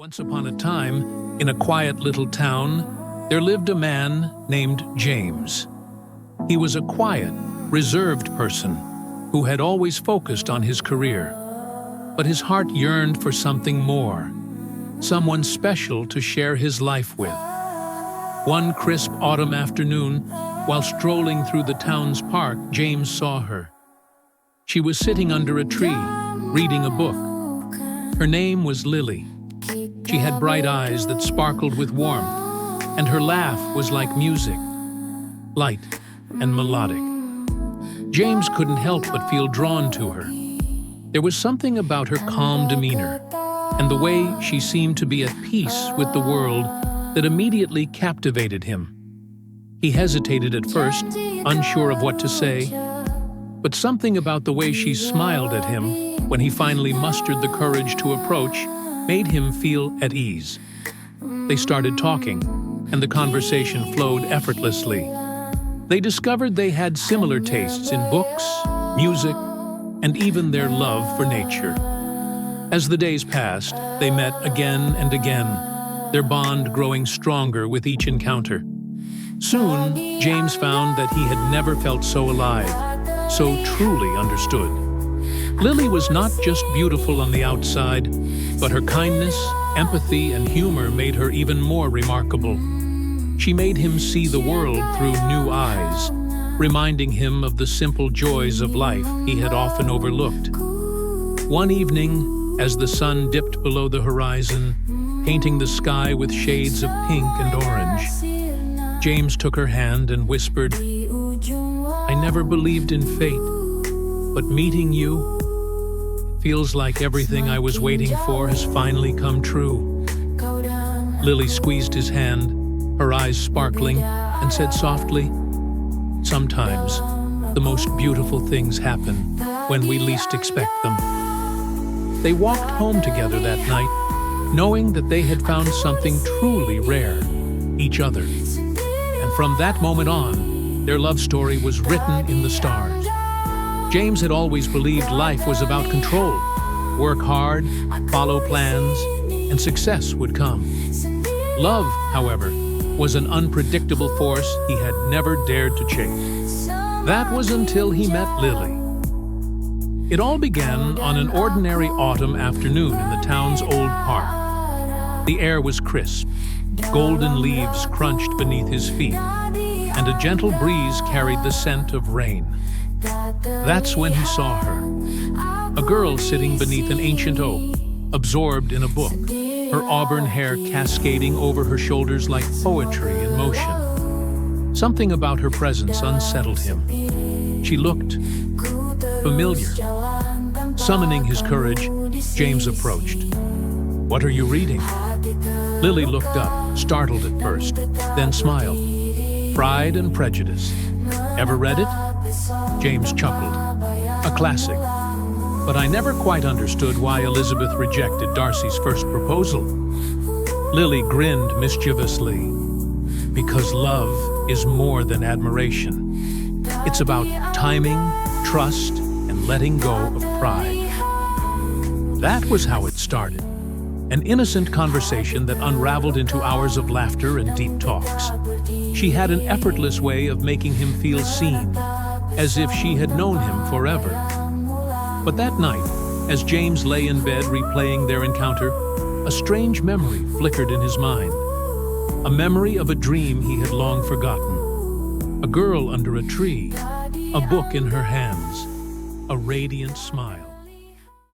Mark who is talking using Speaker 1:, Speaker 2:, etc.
Speaker 1: Once upon a time, in a quiet little town, there lived a man named James. He was a quiet, reserved person who had always focused on his career. But his heart yearned for something more, someone special to share his life with. One crisp autumn afternoon, while strolling through the town's park, James saw her. She was sitting under a tree, reading a book. Her name was Lily. She had bright eyes that sparkled with warmth, and her laugh was like music, light and melodic. James couldn't help but feel drawn to her. There was something about her calm demeanor and the way she seemed to be at peace with the world that immediately captivated him. He hesitated at first, unsure of what to say, but something about the way she smiled at him when he finally mustered the courage to approach made him feel at ease. They started talking, and the conversation flowed effortlessly. They discovered they had similar tastes in books, music, and even their love for nature. As the days passed, they met again and again, their bond growing stronger with each encounter. Soon, James found that he had never felt so alive, so truly understood. Lily was not just beautiful on the outside, but her kindness, empathy, and humor made her even more remarkable. She made him see the world through new eyes, reminding him of the simple joys of life he had often overlooked. One evening, as the sun dipped below the horizon, painting the sky with shades of pink and orange, James took her hand and whispered, "I never believed in fate, but meeting you, feels like everything I was waiting for has finally come true." Lily squeezed his hand, her eyes sparkling, and said softly, "Sometimes the most beautiful things happen when we least expect them." They walked home together that night, knowing that they had found something truly rare, each other. And from that moment on, their love story was written in the stars. James had always believed life was about control. Work hard, follow plans, and success would come. Love, however, was an unpredictable force he had never dared to chase. That was until he met Lily. It all began on an ordinary autumn afternoon in the town's old park. The air was crisp, golden leaves crunched beneath his feet, and a gentle breeze carried the scent of rain. That's when he saw her, a girl sitting beneath an ancient oak, absorbed in a book, her auburn hair cascading over her shoulders like poetry in motion. Something about her presence unsettled him. She looked familiar. Summoning his courage, James approached. "What are you reading?" Lily looked up, startled at first, then smiled. "Pride and Prejudice. Ever read it?" James chuckled. "A classic. But I never quite understood why Elizabeth rejected Darcy's first proposal." Lily grinned mischievously. "Because love is more than admiration. It's about timing, trust, and letting go of pride." That was how it started. An innocent conversation that unraveled into hours of laughter and deep talks. She had an effortless way of making him feel seen, as if she had known him forever. But that night, as James lay in bed replaying their encounter, a strange memory flickered in his mind. A memory of a dream he had long forgotten. A girl under a tree, a book in her hands, a radiant smile.